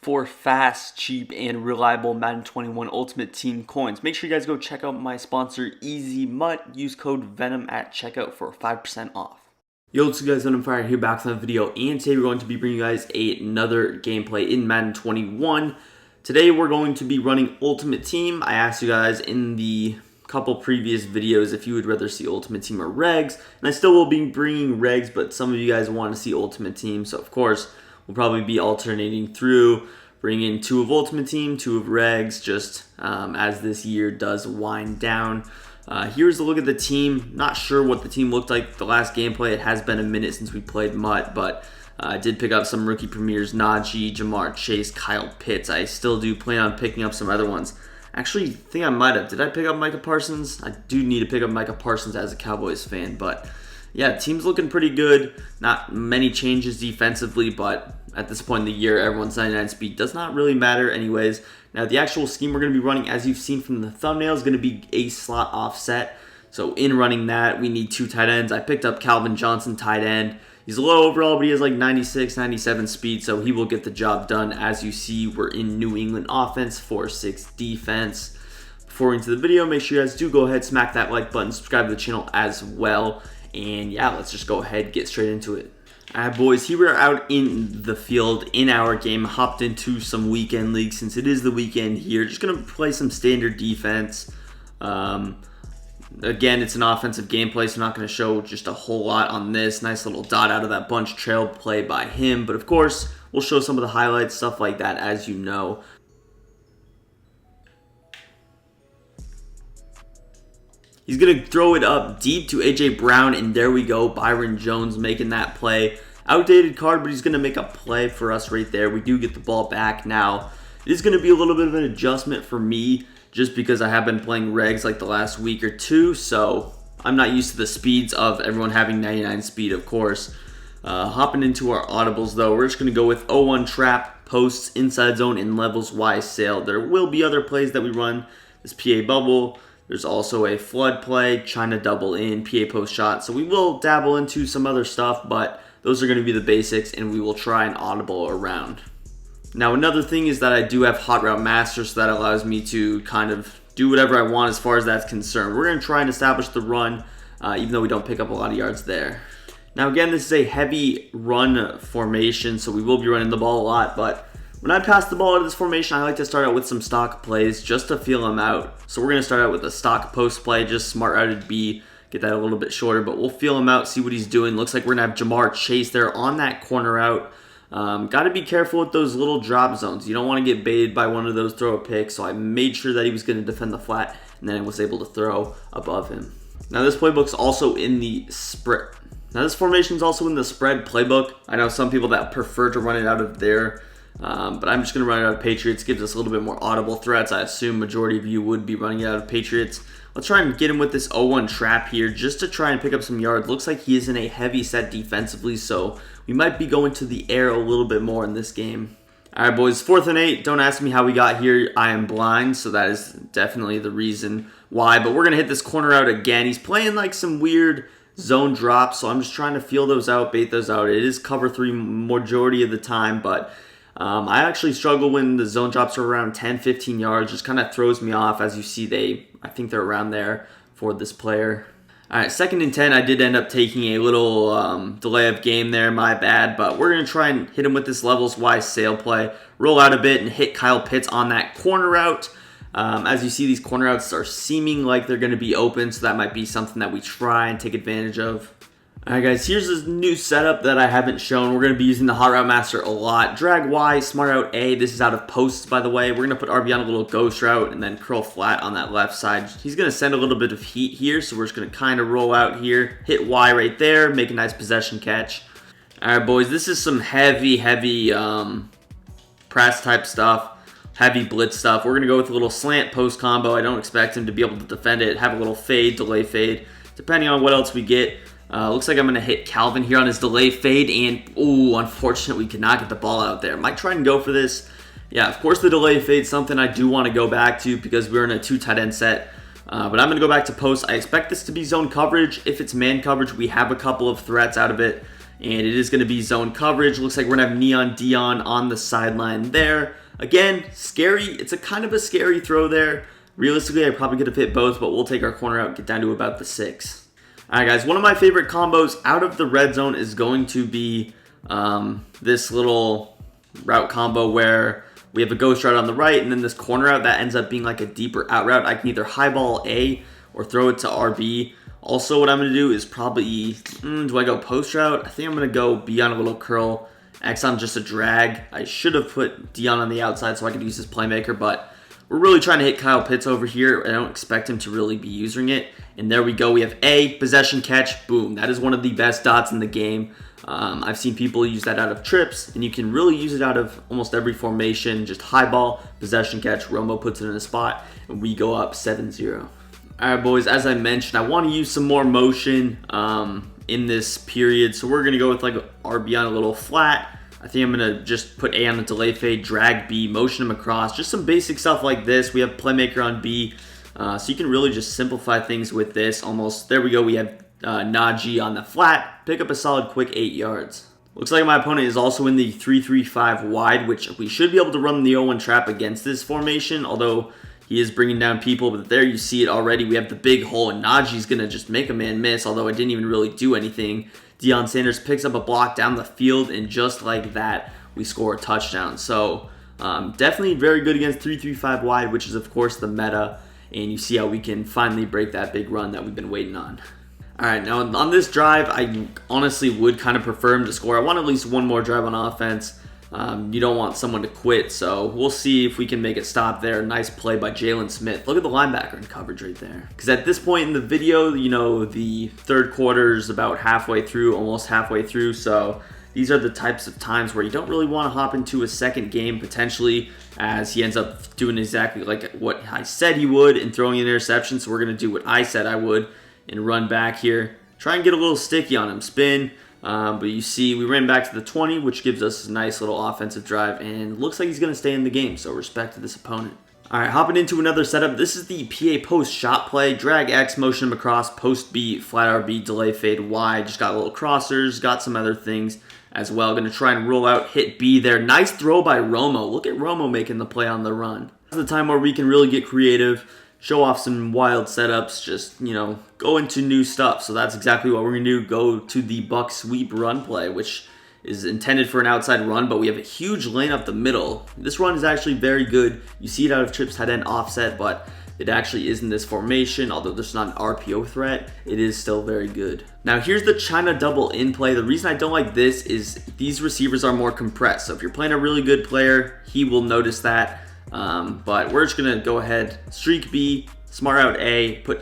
for fast, cheap, and reliable Madden 21 Ultimate Team coins. Make sure you guys go check out my sponsor, Easy Mutt. Use code VENOM at checkout for 5% off. Yo, what's up guys, I'm Fire here back with another video, and today we're going to be bringing you guys another gameplay in Madden 21. Today we're going to be running Ultimate Team. I asked you guys in the couple previous videos if you would rather see Ultimate Team or Regs, and I still will be bringing Regs, but some of you guys want to see Ultimate Team, so of course we'll probably be alternating through, bringing 2 of Ultimate Team, 2 of Regs, just as this year does wind down. Here's a look at the team. Not sure what the team looked like the last gameplay. It has been a minute since we played Mutt, but I did pick up some rookie premieres, Najee, Jamar Chase, Kyle Pitts. I still do plan on picking up some other ones. Actually, I think I might have. Did I pick up Micah Parsons? I do need to pick up Micah Parsons as a Cowboys fan, but yeah, team's looking pretty good. Not many changes defensively, but at this point in the year, everyone's 99 speed does not really matter anyways. Now, the actual scheme we're going to be running, as you've seen from the thumbnail, is going to be a slot offset. So in running that, we need 2 tight ends. I picked up Calvin Johnson, tight end. He's low overall, but he has like 96, 97 speed, so he will get the job done. As you see, we're in New England offense, 4-6 defense. Before we get into the video, make sure you guys do go ahead, smack that like button, subscribe to the channel as well. And yeah, let's just go ahead and get straight into it. Alright boys, here we are out in the field in our game. Hopped into some weekend leagues since it is the weekend here. Just going to play some standard defense. Again, it's an offensive gameplay, so I'm not going to show just a whole lot on this. Nice little dot out of that bunch trail play by him. But of course, we'll show some of the highlights, stuff like that, as you know. He's going to throw it up deep to A.J. Brown, and there we go. Byron Jones making that play. Outdated card, but he's going to make a play for us right there. We do get the ball back now. It is going to be a little bit of an adjustment for me just because I have been playing Regs like the last week or two, so I'm not used to the speeds of everyone having 99 speed, of course. Hopping into our audibles, though, we're just going to go with 0-1 trap, posts, inside zone, and levels Y sail. There will be other plays that we run. This PA bubble. There's also a flood play, China double in, PA post shot. So we will dabble into some other stuff, but those are going to be the basics, and we will try an audible around. Now, another thing is that I do have Hot Route Master, so that allows me to kind of do whatever I want as far as that's concerned. We're going to try and establish the run, even though we don't pick up a lot of yards there. Now, again, this is a heavy run formation, so we will be running the ball a lot, but when I pass the ball out of this formation, I like to start out with some stock plays just to feel them out. So we're going to start out with a stock post play, just smart routed B, get that a little bit shorter, but we'll feel him out, see what he's doing. Looks like we're going to have Jamar Chase there on that corner out. Got to be careful with those little drop zones. You don't want to get baited by one of those throw a pick, so I made sure that he was going to defend the flat, and then I was able to throw above him. Now this playbook's also in the spread. Now this formation's also in the spread playbook. I know some people that prefer to run it out of there. But I'm just going to run it out of Patriots. Gives us a little bit more audible threats. I assume majority of you would be running it out of Patriots. Let's try and get him with this 0-1 trap here just to try and pick up some yards. Looks like he is in a heavy set defensively, so we might be going to the air a little bit more in this game. All right, boys, 4th and 8. Don't ask me how we got here. I am blind, so that is definitely the reason why. But we're going to hit this corner out again. He's playing like some weird zone drops, so I'm just trying to feel those out, bait those out. It is cover 3 majority of the time, but I actually struggle when the zone drops are around 10, 15 yards. Just kind of throws me off. As you see, I think they're around there for this player. All right, 2nd and 10. I did end up taking a little delay of game there. My bad. But we're going to try and hit him with this levels Y sail play. Roll out a bit and hit Kyle Pitts on that corner route. As you see, these corner routes are seeming like they're going to be open. So that might be something that we try and take advantage of. Alright guys, here's this new setup that I haven't shown. We're going to be using the Hot Route Master a lot. Drag Y, smart out A. This is out of posts, by the way. We're going to put RB on a little ghost route and then curl flat on that left side. He's going to send a little bit of heat here, so we're just going to kind of roll out here. Hit Y right there, make a nice possession catch. Alright boys, this is some heavy press type stuff. Heavy blitz stuff. We're going to go with a little slant post combo. I don't expect him to be able to defend it. Have a little fade, delay fade, depending on what else we get. Looks like I'm going to hit Calvin here on his delay fade, and ooh, unfortunately we could not get the ball out there. Might try and go for this. Yeah, of course the delay fade something I do want to go back to because we're in a 2 tight end set. But I'm going to go back to post. I expect this to be zone coverage. If it's man coverage, we have a couple of threats out of it. and it is going to be zone coverage. Looks like we're going to have Neon Dion on the sideline there. Again, scary. It's a kind of a scary throw there. Realistically, I probably could have hit both, but we'll take our corner out and get down to about the 6. All right, guys, one of my favorite combos out of the red zone is going to be this little route combo where we have a ghost route on the right and then this corner out that ends up being like a deeper out route. I can either highball A or throw it to RB. Also, what I'm going to do is probably, do I go post route? I think I'm going to go B on a little curl, X on just a drag. I should have put Dion on the outside so I could use his playmaker, but we're really trying to hit Kyle Pitts over here. I don't expect him to really be using it. And there we go. We have A, possession catch. Boom. That is one of the best dots in the game. I've seen people use that out of trips, and you can really use it out of almost every formation. Just high ball, possession catch. Romo puts it in a spot, and we go up 7-0. All right, boys, as I mentioned, I want to use some more motion in this period. So we're going to go with like RB on a little flat. I think I'm going to just put A on the delay fade, drag B, motion him across. Just some basic stuff like this. We have playmaker on B. So you can really just simplify things with this. Almost, there we go. We have Najee on the flat. Pick up a solid quick 8 yards. Looks like my opponent is also in the 3-3-5 wide, which we should be able to run the 0-1 trap against this formation, although he is bringing down people. But there you see it already. We have the big hole, and Najee's going to just make a man miss, although it didn't even really do anything. Deion Sanders picks up a block down the field, and just like that, we score a touchdown. So definitely very good against 3-3-5 wide, which is, of course, the meta. And you see how we can finally break that big run that we've been waiting on. All right, now on this drive, I honestly would kind of prefer him to score. I want at least one more drive on offense. You don't want someone to quit, so we'll see if we can make it stop there. Nice play by Jalen Smith. Look at the linebacker in coverage right there. Because at this point in the video, you know, the third quarter is about halfway through, almost halfway through, so these are the types of times where you don't really want to hop into a second game potentially, as he ends up doing exactly like what I said he would and throwing an interception. So we're going to do what I said I would and run back here. Try and get a little sticky on him. Spin. But you see we ran back to the 20, which gives us a nice little offensive drive. And looks like he's going to stay in the game. So respect to this opponent. All right, hopping into another setup. This is the PA post shot play. Drag X, motion him across, post B, flat RB, delay fade Y. Just got little crossers, got some other things as well. Going to try and roll out, hit B there. Nice throw by Romo. Look at Romo making the play on the run. This is the time where we can really get creative, show off some wild setups, just, you know, go into new stuff. So that's exactly what we're going to do. Go to the buck sweep run play, which is intended for an outside run, but we have a huge lane up the middle. This run is actually very good. You see it out of trips tight end offset, but it actually is in this formation. Although there's not an RPO threat, it is still very good. Now here's the China double in play. The reason I don't like this is these receivers are more compressed. So if you're playing a really good player, he will notice that. But we're just gonna go ahead, streak B, smart out A, put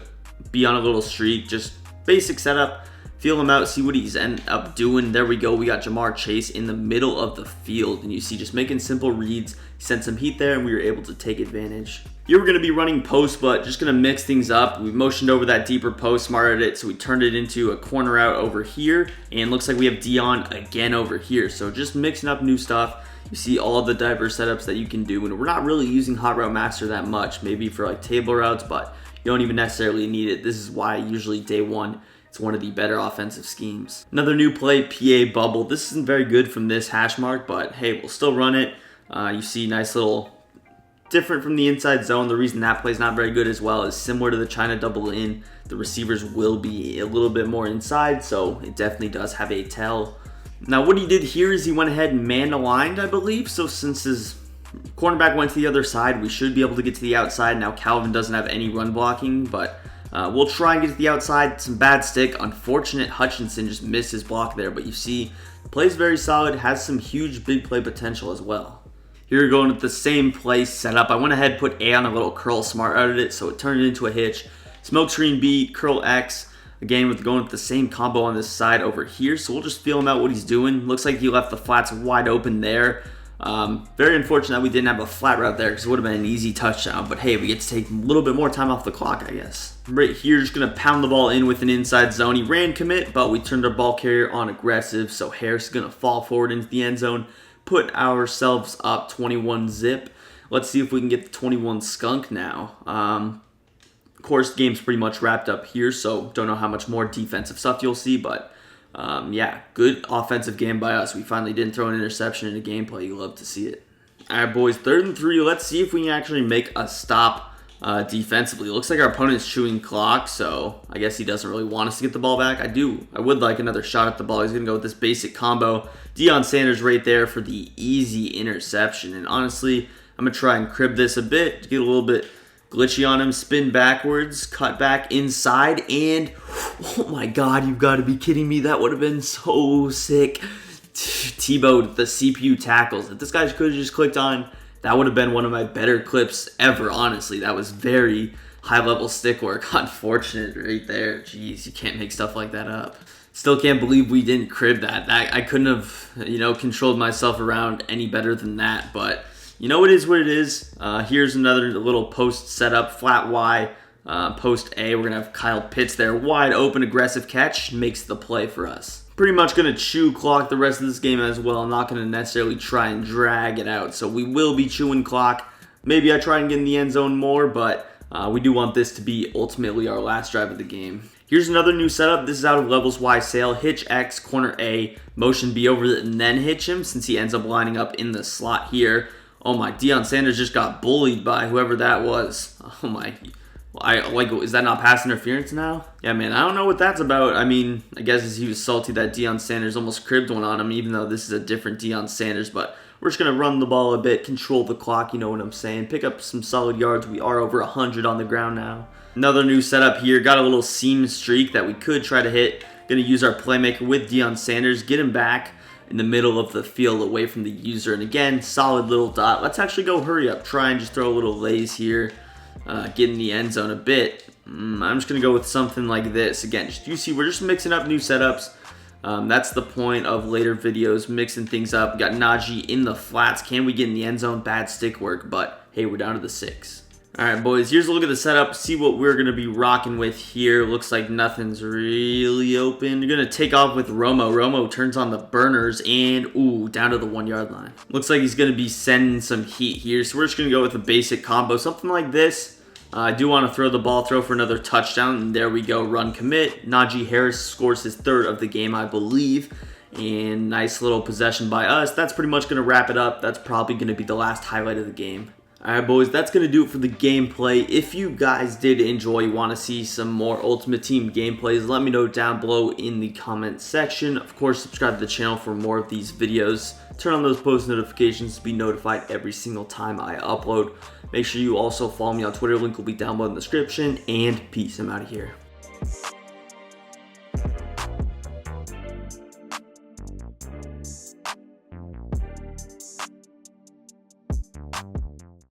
B on a little streak, just basic setup. Feel him out, see what he's ended up doing. There we go. We got Jamar Chase in the middle of the field. And you see just making simple reads. He sent some heat there, and we were able to take advantage. Here we're going to be running post, but just going to mix things up. We motioned over that deeper post, smarted it, so we turned it into a corner out over here. And looks like we have Dion again over here. So just mixing up new stuff. You see all of the diverse setups that you can do. And we're not really using Hot Route Master that much. Maybe for like table routes, but you don't even necessarily need it. This is why usually day one, it's one of the better offensive schemes. Another new play, PA bubble. This isn't very good from this hash mark, but hey, we'll still run it. You see nice little different from the inside zone. The reason that play is not very good as well is similar to the China double in. The receivers will be a little bit more inside, so it definitely does have a tell. Now what he did here is he went ahead and man-aligned, I believe. So since his cornerback went to the other side, we should be able to get to the outside. Now Calvin doesn't have any run blocking, but we'll try and get to the outside. Some bad stick. Unfortunate Hutchinson just missed his block there. But you see, the play is very solid. Has some huge big play potential as well. Here we're going with the same play setup. I went ahead and put A on a little curl, smart outed it, so it turned it into a hitch. Smoke screen B, curl X. Again, with going with the same combo on this side over here. So we'll just feel him out what he's doing. Looks like he left the flats wide open there. Very unfortunate that we didn't have a flat route there because it would have been an easy touchdown. But hey, we get to take a little bit more time off the clock, I guess. Right here, just going to pound the ball in with an inside zone. He ran commit, but we turned our ball carrier on aggressive. So Harris is going to fall forward into the end zone. Put ourselves up 21 zip. Let's see if we can get the 21 skunk now. Of course, the game's pretty much wrapped up here, so don't know how much more defensive stuff you'll see, but Yeah, good offensive game by us. We finally didn't throw an interception in a gameplay. You love to see it. All right, boys, 3rd and 3. Let's see if we can actually make a stop defensively. It looks like our opponent's chewing clock, so I guess he doesn't really want us to get the ball back. I would like another shot at the ball. He's going to go with this basic combo. Deion Sanders right there for the easy interception. And honestly, I'm going to try and crib this a bit, get a little bit glitchy on him, spin backwards, cut back inside, and oh my god, you've got to be kidding me. That would have been so sick. Tebowed the CPU tackles. If this guy could have just clicked on, that would have been one of my better clips ever, honestly. That was very high-level stick work. Unfortunate right there. Jeez, you can't make stuff like that up. Still can't believe we didn't crib that. I couldn't have, controlled myself around any better than that, but it is what it is. Here's another little post setup, flat Y, post A. We're going to have Kyle Pitts there. Wide open, aggressive catch, makes the play for us. Pretty much going to chew clock the rest of this game as well. I'm not going to necessarily try and drag it out. So we will be chewing clock. Maybe I try and get in the end zone more, but we do want this to be ultimately our last drive of the game. Here's another new setup. This is out of Levels Y Sale. Hitch X, corner A, motion B over it, and then hitch him since he ends up lining up in the slot here. Oh my, Deion Sanders just got bullied by whoever that was. Oh my. Is that not pass interference now? Yeah, man, I don't know what that's about. I mean, I guess he was salty that Deion Sanders almost cribbed one on him, even though this is a different Deion Sanders. But we're just going to run the ball a bit, control the clock, you know what I'm saying. Pick up some solid yards. We are over 100 on the ground now. Another new setup here. Got a little seam streak that we could try to hit. Going to use our playmaker with Deion Sanders. Get him back in the middle of the field away from the user. And again, solid little dot. Let's actually go hurry up. Try and just throw a little lays here. Get in the end zone a bit. I'm just going to go with something like this. Again, you see, we're just mixing up new setups. That's the point of later videos, mixing things up. We got Najee in the flats. Can we get in the end zone? Bad stick work, but hey, we're down to the 6. All right, boys, here's a look at the setup. See what we're going to be rocking with here. Looks like nothing's really open. You're going to take off with Romo. Romo turns on the burners and, ooh, down to the 1-yard line. Looks like he's going to be sending some heat here. So we're just going to go with a basic combo, something like this. I do want to throw the ball, throw for another touchdown, and there we go, run commit. Najee Harris scores his 3rd of the game, I believe. And nice little possession by us. That's pretty much going to wrap it up. That's probably going to be the last highlight of the game. Alright, boys, that's going to do it for the gameplay. If you guys did enjoy, want to see some more Ultimate Team gameplays, let me know down below in the comment section. Of course, subscribe to the channel for more of these videos. Turn on those post notifications to be notified every single time I upload. Make sure you also follow me on Twitter. Link will be down below in the description. And peace. I'm out of here.